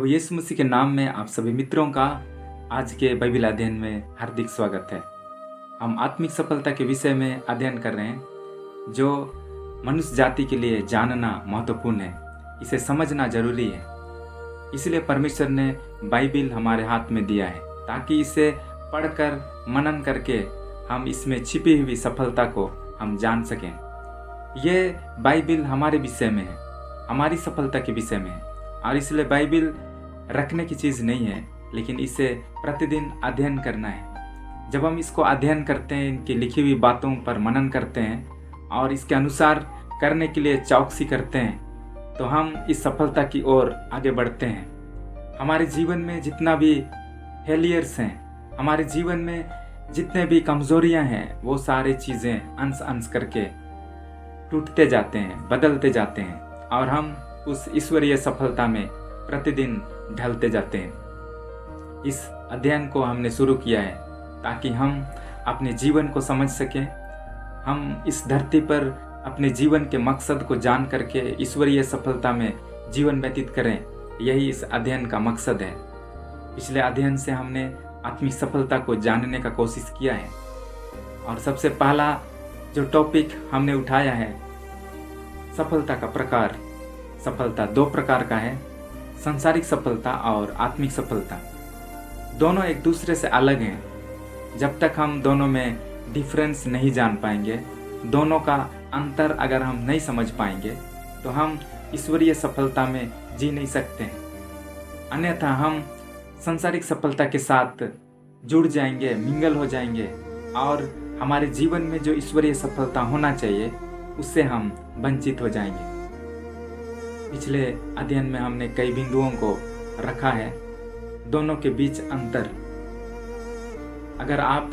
प्रभु यीशु मसीह के नाम में आप सभी मित्रों का आज के बाइबल अध्ययन में हार्दिक स्वागत है। हम आत्मिक सफलता के विषय में अध्ययन कर रहे हैं जो मनुष्य जाति के लिए जानना महत्वपूर्ण है, इसे समझना जरूरी है। इसलिए परमेश्वर ने बाइबल हमारे हाथ में दिया है ताकि इसे पढ़कर मनन करके हम इसमें छिपी हुई सफलता को हम जान सकें। ये बाइबल हमारे विषय में है, हमारी सफलता के विषय में है और इसलिए बाइबल रखने की चीज़ नहीं है, लेकिन इसे प्रतिदिन अध्ययन करना है। जब हम इसको अध्ययन करते हैं, इनकी लिखी हुई बातों पर मनन करते हैं और इसके अनुसार करने के लिए चौकसी करते हैं, तो हम इस सफलता की ओर आगे बढ़ते हैं। हमारे जीवन में जितना भी फेलियर्स हैं, हमारे जीवन में जितने भी कमज़ोरियां हैं, वो सारी चीज़ें अंश अंश करके टूटते जाते हैं, बदलते जाते हैं और हम उस ईश्वरीय सफलता में प्रतिदिन ढलते जाते हैं। इस अध्ययन को हमने शुरू किया है ताकि हम अपने जीवन को समझ सकें, हम इस धरती पर अपने जीवन के मकसद को जान करके ईश्वरीय सफलता में जीवन व्यतीत करें। यही इस अध्ययन का मकसद है। पिछले अध्ययन से हमने आत्मिक सफलता को जानने का कोशिश किया है और सबसे पहला जो टॉपिक हमने उठाया है, सफलता का प्रकार। सफलता दो प्रकार का है, सांसारिक सफलता और आत्मिक सफलता। दोनों एक दूसरे से अलग हैं। जब तक हम दोनों में डिफरेंस नहीं जान पाएंगे, दोनों का अंतर अगर हम नहीं समझ पाएंगे, तो हम ईश्वरीय सफलता में जी नहीं सकते हैं। अन्यथा हम सांसारिक सफलता के साथ जुड़ जाएंगे, मिंगल हो जाएंगे और हमारे जीवन में जो ईश्वरीय सफलता होना चाहिए उससे हम वंचित हो जाएंगे। पिछले अध्ययन में हमने कई बिंदुओं को रखा है, दोनों के बीच अंतर। अगर आप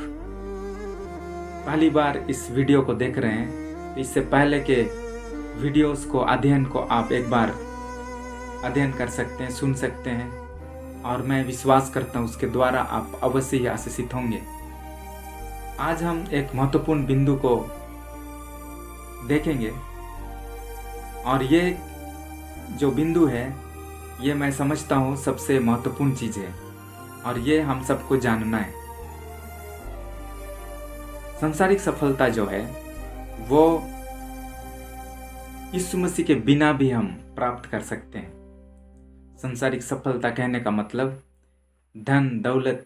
पहली बार इस वीडियो को देख रहे हैं तो इससे पहले के वीडियोस को, अध्ययन को आप एक बार अध्ययन कर सकते हैं, सुन सकते हैं और मैं विश्वास करता हूँ उसके द्वारा आप अवश्य ही आशीषित होंगे। आज हम एक महत्वपूर्ण बिंदु को देखेंगे और ये जो बिंदु है, ये मैं समझता हूँ सबसे महत्वपूर्ण चीज़ है और ये हम सबको जानना है। सांसारिक सफलता जो है वो यीशु मसीह के बिना भी हम प्राप्त कर सकते हैं। सांसारिक सफलता कहने का मतलब धन दौलत,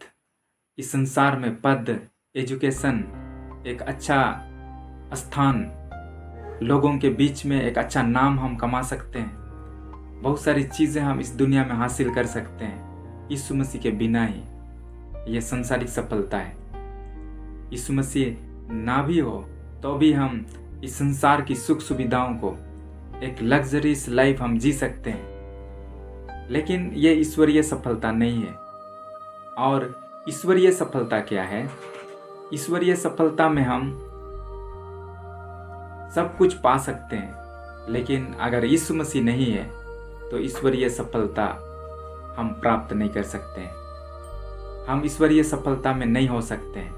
इस संसार में पद, एजुकेशन, एक अच्छा स्थान, लोगों के बीच में एक अच्छा नाम हम कमा सकते हैं। बहुत सारी चीज़ें हम इस दुनिया में हासिल कर सकते हैं यीशु मसीह के बिना ही। ये सांसारिक सफलता है। यीशु मसीह ना भी हो तो भी हम इस संसार की सुख सुविधाओं को, एक लग्जरीज लाइफ हम जी सकते हैं, लेकिन ये ईश्वरीय सफलता नहीं है। और ईश्वरीय सफलता क्या है? ईश्वरीय सफलता में हम सब कुछ पा सकते हैं, लेकिन अगर यीशु मसीह नहीं है तो ईश्वरीय सफलता हम प्राप्त नहीं कर सकते हैं। हम ईश्वरीय सफलता में नहीं हो सकते हैं।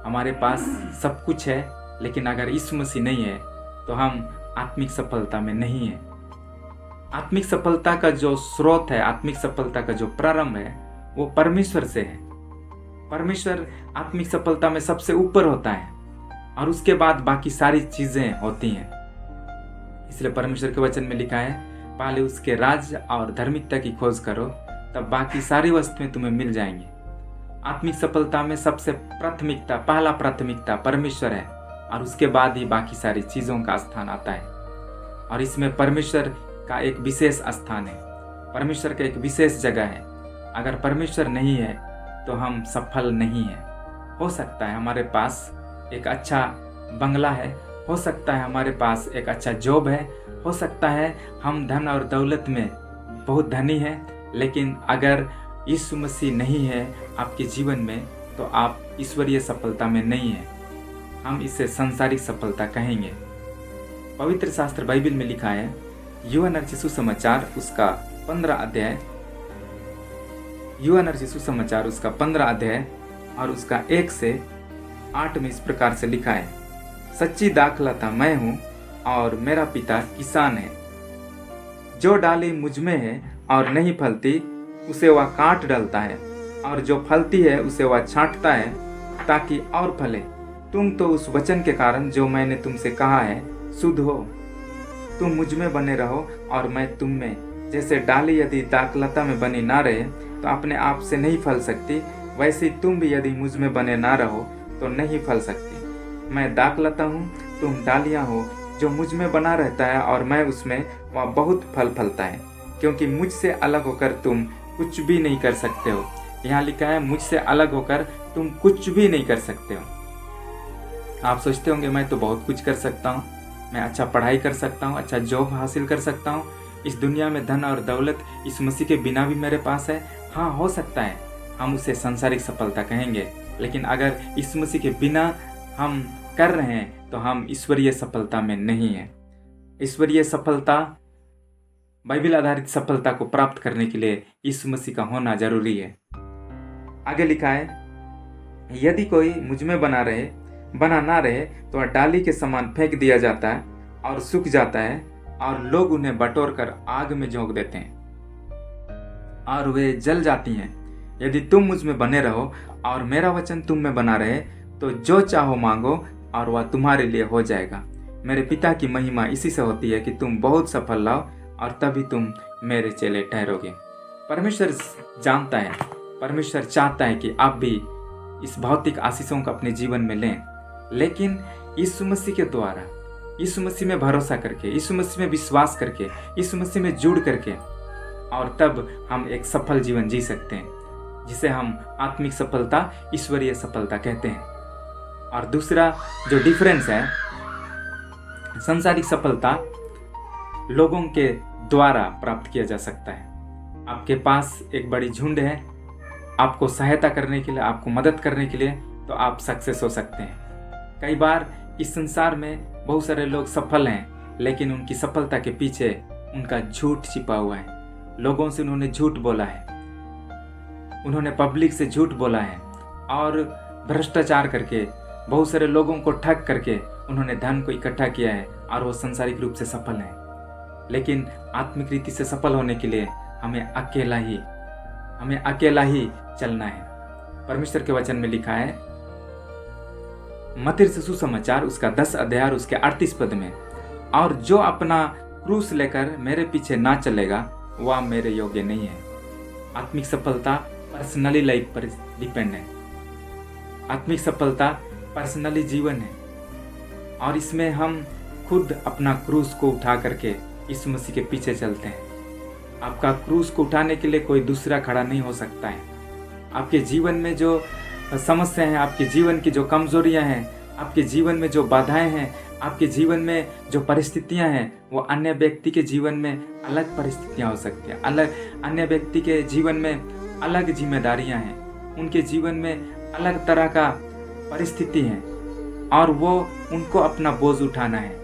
हमारे पास सब कुछ है, लेकिन अगर यीशु मसीह नहीं है तो हम आत्मिक सफलता में नहीं है। आत्मिक सफलता का जो स्रोत है, आत्मिक सफलता का जो प्रारंभ है, वो परमेश्वर से है। परमेश्वर आत्मिक सफलता में सबसे ऊपर होता है और उसके बाद बाकी सारी चीजें होती हैं। इसलिए परमेश्वर के वचन में लिखा है, पहले उसके राज्य और धार्मिकता की खोज करो, तब बाकी सारी वस्तुएं तुम्हें मिल जाएंगी। आत्मिक सफलता में सबसे प्राथमिकता, पहला प्राथमिकता परमेश्वर है और उसके बाद ही बाकी सारी चीजों का स्थान आता है। और इसमें परमेश्वर का एक विशेष स्थान है, परमेश्वर का एक विशेष जगह है। अगर परमेश्वर नहीं है तो हम सफल नहीं है। हो सकता है हमारे पास एक अच्छा बंगला है, हो सकता है हमारे पास एक अच्छा जॉब है, हो सकता है हम धन और दौलत में बहुत धनी हैं, लेकिन अगर यीशु मसीह नहीं है आपके जीवन में तो आप ईश्वरीय सफलता में नहीं हैं। हम इसे सांसारिक सफलता कहेंगे। पवित्र शास्त्र बाइबल में लिखा है, यूहन्ना रचित सुसमाचार उसका 15 अध्याय, यूहन्ना रचित सुसमाचार उसका 15 अध्याय और उसका 1 से 8 में इस प्रकार से लिखा है, सच्ची दाखलता मैं हूँ और मेरा पिता किसान है। जो डाली मुझ में है और नहीं फलती उसे वह काट डालता है, और जो फलती है उसे वह छांटता है ताकि और फले। तुम तो उस वचन के कारण जो मैंने तुमसे कहा है शुद्ध हो। तुम मुझ में बने रहो और मैं तुम में। जैसे डाली यदि दाखलता में बनी ना रहे तो अपने आप से नहीं फल सकती, वैसे तुम भी यदि मुझ में बने ना रहो तो नहीं फल सकती। मैं दाखलता हूँ, तुम डालियाँ हो। जो मुझ में बना रहता है और मैं उसमें, वह बहुत फल फलता है, क्योंकि मुझसे अलग होकर तुम कुछ भी नहीं कर सकते हो। यहाँ लिखा है मुझसे अलग होकर तुम कुछ भी नहीं कर सकते हो। आप सोचते होंगे मैं तो बहुत कुछ कर सकता हूँ, मैं अच्छा पढ़ाई कर सकता हूँ, अच्छा जॉब हासिल कर सकता हूँ, इस दुनिया में धन और दौलत इस मसीह के बिना भी मेरे पास है। हाँ, हो सकता है हम उसे सांसारिक सफलता कहेंगे, लेकिन अगर इस मसीह के बिना हम कर रहे हैं तो हम ईश्वरीय सफलता में नहीं है। ईश्वरीय सफलता, बाइबल आधारित सफलता को प्राप्त करने के लिए यीशु मसीह का होना जरूरी है। आगे लिखा है, यदि कोई मुझ में बना ना रहे तो वह डाली के समान फेंक दिया जाता है और सूख जाता है, और लोग उन्हें बटोर कर आग में झोंक देते हैं और वे जल जाती हैं। यदि तुम मुझ में बने रहो और मेरा वचन तुम में बना रहे तो जो चाहो मांगो और वह तुम्हारे लिए हो जाएगा। मेरे पिता की महिमा इसी से होती है कि तुम बहुत सफल लाओ, और तभी तुम मेरे चेले ठहरोगे। परमेश्वर जानता है, परमेश्वर चाहता है कि आप भी इस भौतिक आशीषों को अपने जीवन में लें, लेकिन यीशु मसीह के द्वारा, यीशु मसीह में भरोसा करके, यीशु मसीह में विश्वास करके, यीशु मसीह में जुड़ करके, और तब हम एक सफल जीवन जी सकते हैं, जिसे हम आत्मिक सफलता, ईश्वरीय सफलता कहते हैं। और दूसरा जो डिफरेंस है, सांसारिक सफलता लोगों के द्वारा प्राप्त किया जा सकता है। आपके पास एक बड़ी झुंड है आपको सहायता करने के लिए, आपको मदद करने के लिए, तो आप सक्सेस हो सकते हैं। कई बार इस संसार में बहुत सारे लोग सफल हैं, लेकिन उनकी सफलता के पीछे उनका झूठ छिपा हुआ है। लोगों से उन्होंने झूठ बोला है, उन्होंने पब्लिक से झूठ बोला है, और भ्रष्टाचार करके, बहुत सारे लोगों को ठग करके उन्होंने धन को इकट्ठा किया है, और वो सांसारिक रूप से सफल हैं। लेकिन आत्मिक रीति से सफल होने के लिए हमें अकेला ही चलना है। परमेश्वर के वचन में लिखा है, मत्ती सुसमाचार उसका 10 अध्याय उसके 38 पद में, और जो अपना क्रूस लेकर मेरे पीछे ना चलेगा वह मेरे योग्य नहीं है। आत्मिक सफलता पर्सनली लाइफ पर डिपेंड है। आत्मिक सफलता पर्सनली जीवन है, और इसमें हम खुद अपना क्रूस को उठा करके यीशु मसीह के पीछे चलते हैं। आपका क्रूस को उठाने के लिए कोई दूसरा खड़ा नहीं हो सकता है। आपके जीवन में जो समस्या हैं, आपके जीवन की जो कमजोरियां हैं, आपके जीवन में जो बाधाएं हैं, आपके जीवन में जो परिस्थितियां हैं, वो अन्य व्यक्ति के जीवन में अलग परिस्थितियां हो सकती हैं। अन्य व्यक्ति के जीवन में अलग जिम्मेदारियां हैं, उनके जीवन में अलग तरह का परिस्थिति है, और वो उनको अपना बोझ उठाना है।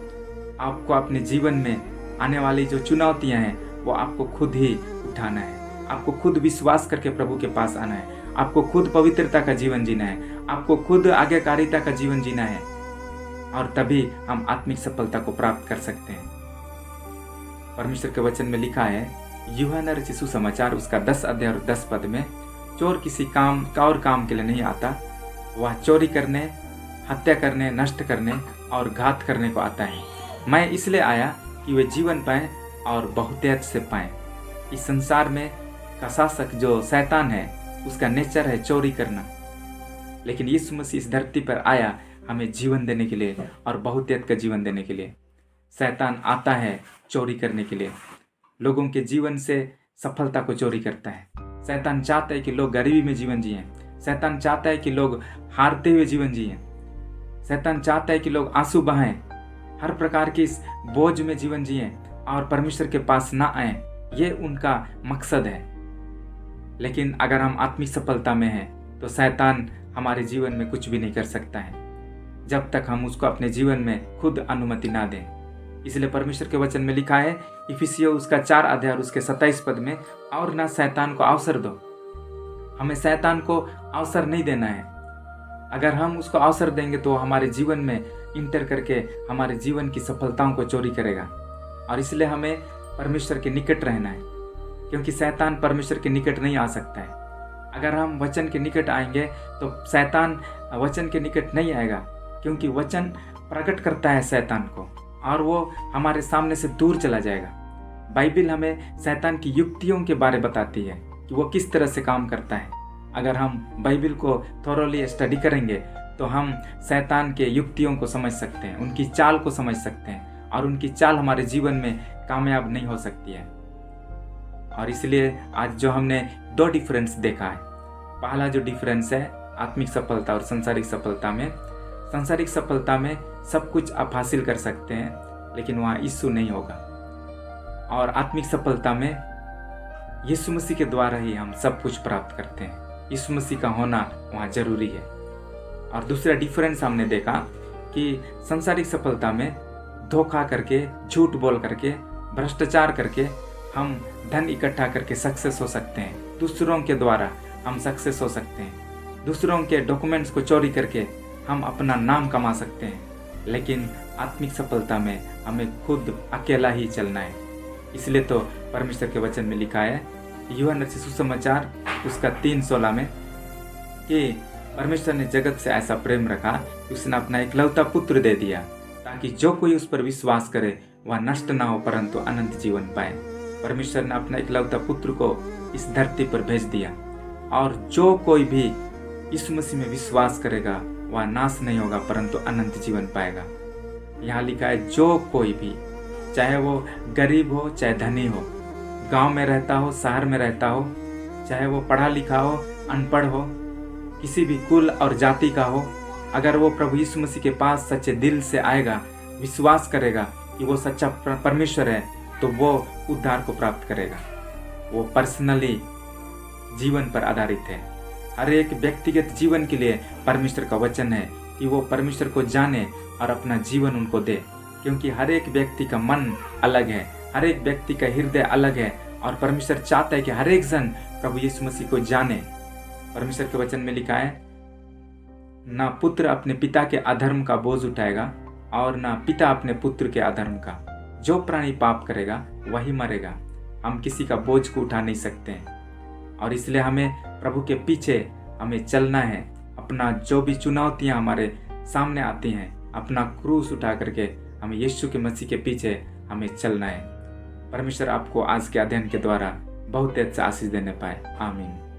आपको अपने जीवन में आने वाली जो चुनौतियां हैं वो आपको खुद ही उठाना है। आपको खुद विश्वास करके प्रभु के पास आना है। आपको खुद पवित्रता का जीवन जीना है। आपको खुद आज्ञाकारिता का जीवन जीना है, और तभी हम आत्मिक सफलता को प्राप्त कर सकते हैं। परमेश्वर के वचन में लिखा है, यूहन्ना रचित सुसमाचार उसका 10 अध्याय और 10 पद में, चोर किसी और काम के लिए नहीं आता, वह चोरी करने, हत्या करने, नष्ट करने और घात करने को आता है। मैं इसलिए आया कि वे जीवन पाएं और बहुतायत से पाएं। इस संसार में का शासक जो शैतान है, उसका नेचर है चोरी करना, लेकिन यीशु मसीह इस धरती पर आया हमें जीवन देने के लिए और बहुतायत का जीवन देने के लिए। शैतान आता है चोरी करने के लिए, लोगों के जीवन से सफलता को चोरी करता है। शैतान चाहता है कि लोग गरीबी में जीवन जिएं। शैतान चाहता है कि लोग हारते हुए जीवन जिएं। शैतान चाहता है कि लोग आंसू बहाएं, हर प्रकार के इस बोझ में जीवन जिएं और परमेश्वर के पास ना आएं। ये उनका मकसद है। लेकिन अगर हम आत्मिक सफलता में हैं तो शैतान हमारे जीवन में कुछ भी नहीं कर सकता है, जब तक हम उसको अपने जीवन में खुद अनुमति ना दें। इसलिए परमेश्वर के वचन में लिखा है, इफिसियों उसका 4 अध्याय उसके 27 पद में, और ना शैतान को अवसर दो। हमें शैतान को अवसर नहीं देना है। अगर हम उसको अवसर देंगे तो हमारे जीवन में इंटर करके हमारे जीवन की सफलताओं को चोरी करेगा। और इसलिए हमें परमेश्वर के निकट रहना है, क्योंकि शैतान परमेश्वर के निकट नहीं आ सकता है। अगर हम वचन के निकट आएंगे तो शैतान वचन के निकट नहीं आएगा, क्योंकि वचन प्रकट करता है शैतान को और वो हमारे सामने से दूर चला जाएगा। बाइबिल हमें शैतान की युक्तियों के बारे बताती है कि वो किस तरह से काम करता है। अगर हम बाइबिल को थोरोली स्टडी करेंगे तो हम शैतान के युक्तियों को समझ सकते हैं, उनकी चाल को समझ सकते हैं, और उनकी चाल हमारे जीवन में कामयाब नहीं हो सकती है। और इसलिए आज जो हमने 2 डिफरेंस देखा है, पहला जो डिफरेंस है आत्मिक सफलता और संसारिक सफलता में, संसारिक सफलता में सब कुछ आप हासिल कर सकते हैं लेकिन वहाँ यीशु नहीं होगा, और आत्मिक सफलता में यीशु मसीह के द्वारा ही हम सब कुछ प्राप्त करते हैं। यीशु मसीह का होना वहाँ जरूरी है। और दूसरा डिफरेंस हमने देखा कि संसारिक सफलता में धोखा करके, झूठ बोल करके, भ्रष्टाचार करके हम धन इकट्ठा करके सक्सेस हो सकते हैं। दूसरों के द्वारा हम सक्सेस हो सकते हैं। दूसरों के डॉक्यूमेंट्स को चोरी करके हम अपना नाम कमा सकते हैं। लेकिन आत्मिक सफलता में हमें खुद अकेला ही चलना है। इसलिए तो परमेश्वर के वचन में लिखा है, यूहन्ना रचित सुसमाचार उसका 3:16 में, कि परमेश्वर ने जगत से ऐसा प्रेम रखा कि उसने अपना इकलौता पुत्र दे दिया, ताकि जो कोई उस पर विश्वास करे वह नष्ट ना हो परंतु अनंत जीवन पाए। परमेश्वर ने अपना इकलौता पुत्र को इस धरती पर भेज दिया, और जो कोई भी यीशु मसीह में विश्वास करेगा वह नाश नहीं होगा परंतु अनंत जीवन पाएगा। यहाँ लिखा है जो कोई भी, चाहे वो गरीब हो चाहे धनी हो, गांव में रहता हो शहर में रहता हो, चाहे वो पढ़ा लिखा हो अनपढ़ हो, किसी भी कुल और जाति का हो, अगर वो प्रभु यीशु मसीह के पास सच्चे दिल से आएगा, विश्वास करेगा कि वो सच्चा परमेश्वर है, तो वो उद्धार को प्राप्त करेगा। वो पर्सनली जीवन पर आधारित है। हर एक व्यक्तिगत जीवन के लिए परमेश्वर का वचन है कि वो परमेश्वर को जाने और अपना जीवन उनको दे, क्योंकि हर एक व्यक्ति का मन अलग है, हर एक व्यक्ति का हृदय अलग है, और परमेश्वर चाहता है कि हर एक जन प्रभु यीशु मसीह को जाने। परमेश्वर के वचन में लिखा है, ना पुत्र अपने पिता के अधर्म का बोझ उठाएगा और ना पिता अपने पुत्र के अधर्म का। जो प्राणी पाप करेगा वही मरेगा। हम किसी का बोझ को उठा नहीं सकते हैं, और इसलिए हमें प्रभु के पीछे हमें चलना है। अपना जो भी चुनौतियां हमारे सामने आती हैं, अपना क्रूस उठा करके हमें यीशु के मसीह के पीछे हमें चलना है। परमेश्वर आपको आज के अध्ययन के द्वारा बहुत अच्छा आशीष देने पाए। आमीन।